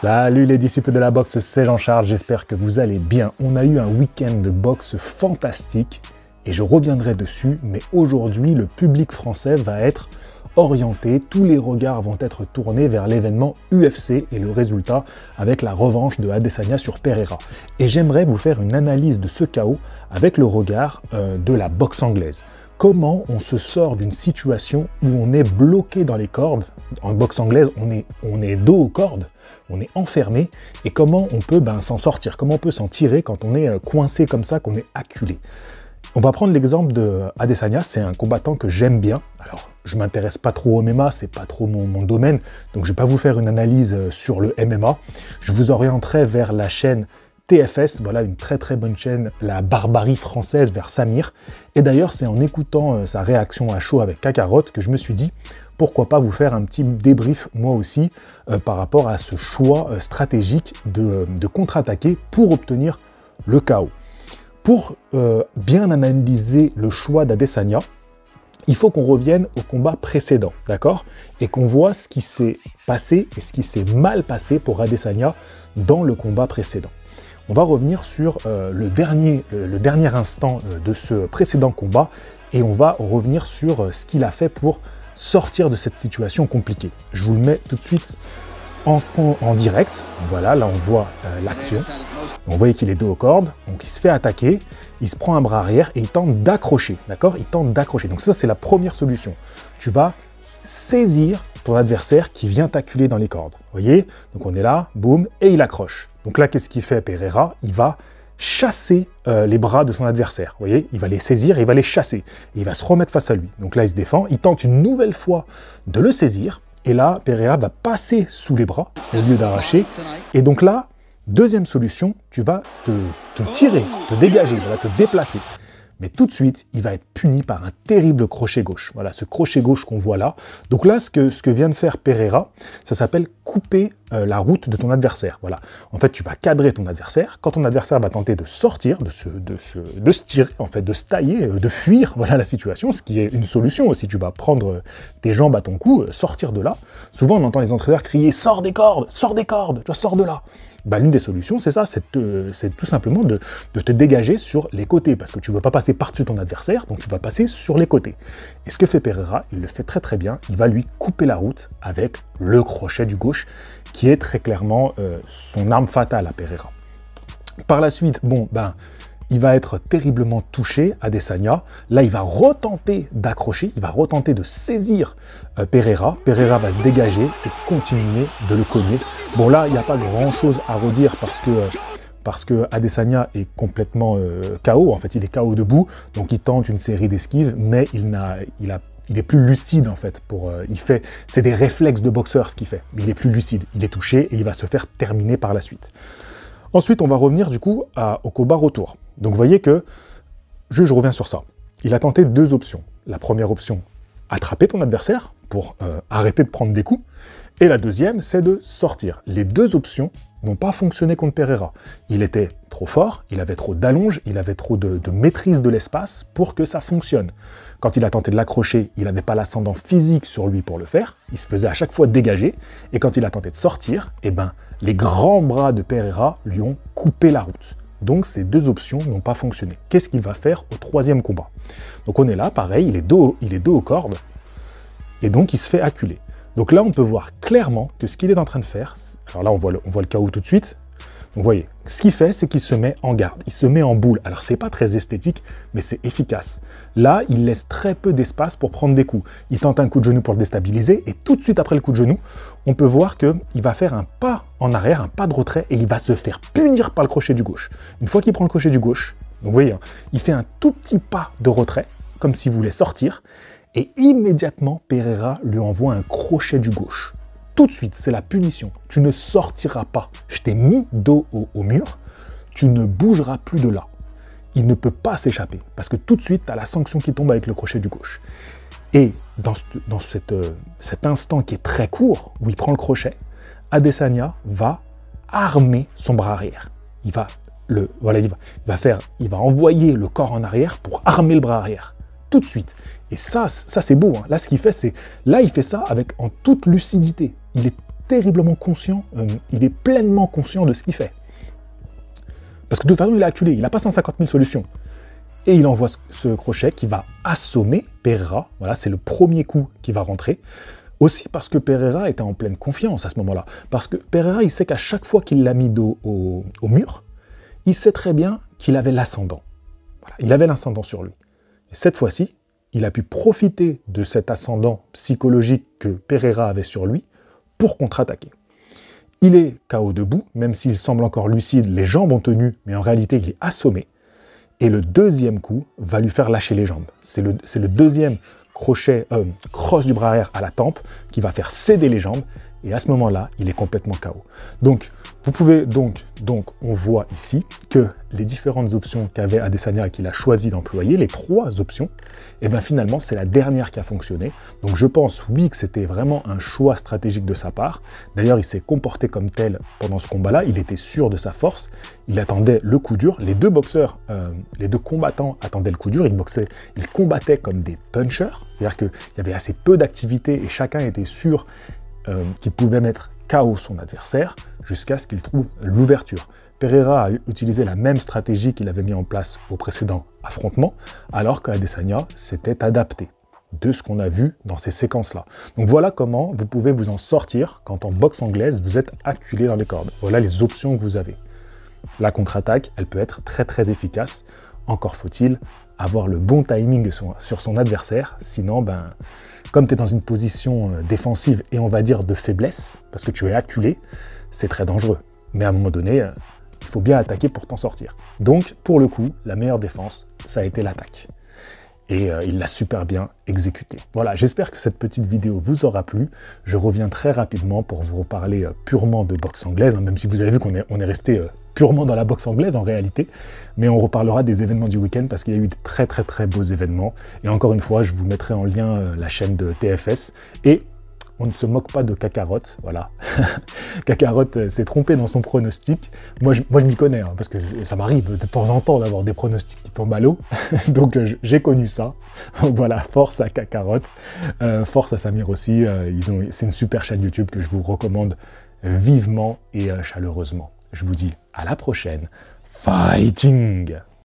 Salut les disciples de la boxe, c'est Jean-Charles, j'espère que vous allez bien. On a eu un week-end de boxe fantastique et je reviendrai dessus, mais aujourd'hui le public français va être orienté, tous les regards vont être tournés vers l'événement UFC et le résultat avec la revanche de Adesanya sur Pereira. Et j'aimerais vous faire une analyse de ce chaos avec le regard de la boxe anglaise. Comment on se sort d'une situation où on est bloqué dans les cordes. En boxe anglaise, on est dos aux cordes, on est enfermé, et comment on peut s'en sortir, comment on peut s'en tirer quand on est coincé comme ça, qu'on est acculé. On va prendre l'exemple de Adesanya, c'est un combattant que j'aime bien. Alors, je m'intéresse pas trop au MMA, c'est pas trop mon domaine, donc je vais pas vous faire une analyse sur le MMA. Je vous orienterai vers la chaîne TFS, voilà une très bonne chaîne, la barbarie française vers Samir. Et d'ailleurs, c'est en écoutant sa réaction à chaud avec Kakarot que je me suis dit, pourquoi pas vous faire un petit débrief moi aussi par rapport à ce choix stratégique de contre-attaquer pour obtenir le KO. Pour bien analyser le choix d'Adesanya, il faut qu'on revienne au combat précédent, d'accord? Et qu'on voit ce qui s'est passé et ce qui s'est mal passé pour Adesanya dans le combat précédent. On va revenir sur le dernier instant de ce précédent combat et on va revenir sur ce qu'il a fait pour sortir de cette situation compliquée. Je vous le mets tout de suite en direct. Voilà, là on voit l'action. Vous voyez qu'il est dos aux cordes, donc il se fait attaquer, il se prend un bras arrière et il tente d'accrocher, d'accord? Il tente d'accrocher. Donc ça, c'est la première solution. Tu vas saisir ton adversaire qui vient t'acculer dans les cordes. Vous voyez? Donc on est là, boum, et il accroche. Donc là, qu'est-ce qu'il fait Pereira? Il va chasser les bras de son adversaire. Vous voyez? Il va les saisir et il va les chasser. Et il va se remettre face à lui. Donc là, il se défend. Il tente une nouvelle fois de le saisir. Et là, Pereira va passer sous les bras au lieu d'arracher. Et donc là, deuxième solution, tu vas te tirer, te dégager, voilà, te déplacer. Mais tout de suite, il va être puni par un terrible crochet gauche. Voilà, ce crochet gauche qu'on voit là. Donc là, ce que vient de faire Pereira, ça s'appelle couper la route de ton adversaire. Voilà. En fait, tu vas cadrer ton adversaire. Quand ton adversaire va tenter de sortir, de se tirer, en fait, de se tailler, de fuir, voilà la situation, ce qui est une solution aussi. Tu vas prendre tes jambes à ton cou, sortir de là. Souvent, on entend les entraîneurs crier « Sors des cordes, tu sors de là !» L'une des solutions, c'est ça, c'est tout simplement de te dégager sur les côtés, parce que tu ne veux pas passer par-dessus ton adversaire, donc tu vas passer sur les côtés. Et ce que fait Pereira, il le fait très bien, il va lui couper la route avec le crochet du gauche, qui est très clairement son arme fatale à Pereira. Par la suite, il va être terriblement touché, Adesanya. Là, il va retenter d'accrocher, il va retenter de saisir Pereira. Pereira va se dégager et continuer de le cogner. Bon, là, il n'y a pas grand-chose à redire parce que Adesanya est complètement KO. En fait, il est KO debout, donc il tente une série d'esquives, mais il est plus lucide en fait. C'est des réflexes de boxeur ce qu'il fait. Il est plus lucide, il est touché et il va se faire terminer par la suite. Ensuite, on va revenir du coup au combat retour. Donc vous voyez que, je reviens sur ça, il a tenté deux options. La première option, attraper ton adversaire pour arrêter de prendre des coups. Et la deuxième, c'est de sortir. Les deux options n'ont pas fonctionné contre Pereira. Il était trop fort, il avait trop d'allonge, il avait trop de maîtrise de l'espace pour que ça fonctionne. Quand il a tenté de l'accrocher, il n'avait pas l'ascendant physique sur lui pour le faire, il se faisait à chaque fois dégager, et quand il a tenté de sortir, les grands bras de Pereira lui ont coupé la route. Donc ces deux options n'ont pas fonctionné. Qu'est-ce qu'il va faire au troisième combat? Donc on est là, pareil, il est dos aux cordes, et donc il se fait acculer. Donc là, on peut voir clairement que ce qu'il est en train de faire, alors là on voit le KO tout de suite, donc vous voyez, ce qu'il fait, c'est qu'il se met en garde, il se met en boule. Alors c'est pas très esthétique, mais c'est efficace. Là, il laisse très peu d'espace pour prendre des coups. Il tente un coup de genou pour le déstabiliser, et tout de suite après le coup de genou, on peut voir qu'il va faire un pas en arrière, un pas de retrait, et il va se faire punir par le crochet du gauche. Une fois qu'il prend le crochet du gauche, donc vous voyez, il fait un tout petit pas de retrait, comme s'il voulait sortir, et immédiatement, Pereira lui envoie un crochet du gauche. Tout de suite, c'est la punition. Tu ne sortiras pas. Je t'ai mis dos au mur, tu ne bougeras plus de là. Il ne peut pas s'échapper, parce que tout de suite, tu as la sanction qui tombe avec le crochet du gauche. Et dans cet instant qui est très court, où il prend le crochet, Adesanya va armer son bras arrière. Il va envoyer le corps en arrière pour armer le bras arrière. Tout de suite. Et ça c'est beau. Hein. Là, ce qu'il fait, il fait ça en toute lucidité. Il est terriblement conscient, il est pleinement conscient de ce qu'il fait. Parce que de toute façon, il est acculé, il n'a pas 150 000 solutions. Et il envoie ce crochet qui va assommer Pereira. Voilà, c'est le premier coup qui va rentrer. Aussi parce que Pereira était en pleine confiance à ce moment-là. Parce que Pereira, il sait qu'à chaque fois qu'il l'a mis dos au mur, il sait très bien qu'il avait l'ascendant. Voilà, il avait l'ascendant sur lui. Et cette fois-ci, il a pu profiter de cet ascendant psychologique que Pereira avait sur lui pour contre-attaquer. Il est KO debout, même s'il semble encore lucide, les jambes ont tenu, mais en réalité, il est assommé. Et le deuxième coup va lui faire lâcher les jambes. C'est le deuxième crochet, cross du bras arrière à la tempe qui va faire céder les jambes. Et à ce moment-là, il est complètement KO. Donc, vous pouvez on voit ici que les différentes options qu'avait Adesanya et qu'il a choisi d'employer, les 3 options, et bien finalement, c'est la dernière qui a fonctionné. Donc je pense, oui, que c'était vraiment un choix stratégique de sa part. D'ailleurs, il s'est comporté comme tel pendant ce combat-là. Il était sûr de sa force. Il attendait le coup dur. Les 2 boxeurs, les 2 combattants attendaient le coup dur. Ils combattaient comme des punchers. C'est-à-dire qu'il y avait assez peu d'activité et chacun était sûr qu'il pouvait mettre KO son adversaire jusqu'à ce qu'il trouve l'ouverture. Pereira a utilisé la même stratégie qu'il avait mis en place au précédent affrontement, alors qu'Adesanya s'était adapté de ce qu'on a vu dans ces séquences-là. Donc voilà comment vous pouvez vous en sortir quand en boxe anglaise, vous êtes acculé dans les cordes. Voilà les options que vous avez. La contre-attaque, elle peut être très très efficace. Encore faut-il avoir le bon timing sur son adversaire, sinon, comme tu es dans une position défensive et on va dire de faiblesse, parce que tu es acculé, c'est très dangereux. Mais à un moment donné, il faut bien attaquer pour t'en sortir. Donc, pour le coup, la meilleure défense, ça a été l'attaque. Et il l'a super bien exécuté. Voilà, j'espère que cette petite vidéo vous aura plu. Je reviens très rapidement pour vous reparler purement de boxe anglaise, même si vous avez vu qu'on est resté purement dans la boxe anglaise en réalité. Mais on reparlera des événements du week-end parce qu'il y a eu de très très très beaux événements. Et encore une fois, je vous mettrai en lien la chaîne de TFS. Et on ne se moque pas de Kakarot, voilà. Kakarot s'est trompé dans son pronostic. Moi, je m'y connais, hein, parce que ça m'arrive de temps en temps d'avoir des pronostics qui tombent à l'eau. Donc, j'ai connu ça. Donc voilà, force à Kakarot. Force à Samir aussi. C'est une super chaîne YouTube que je vous recommande vivement et chaleureusement. Je vous dis à la prochaine. Fighting!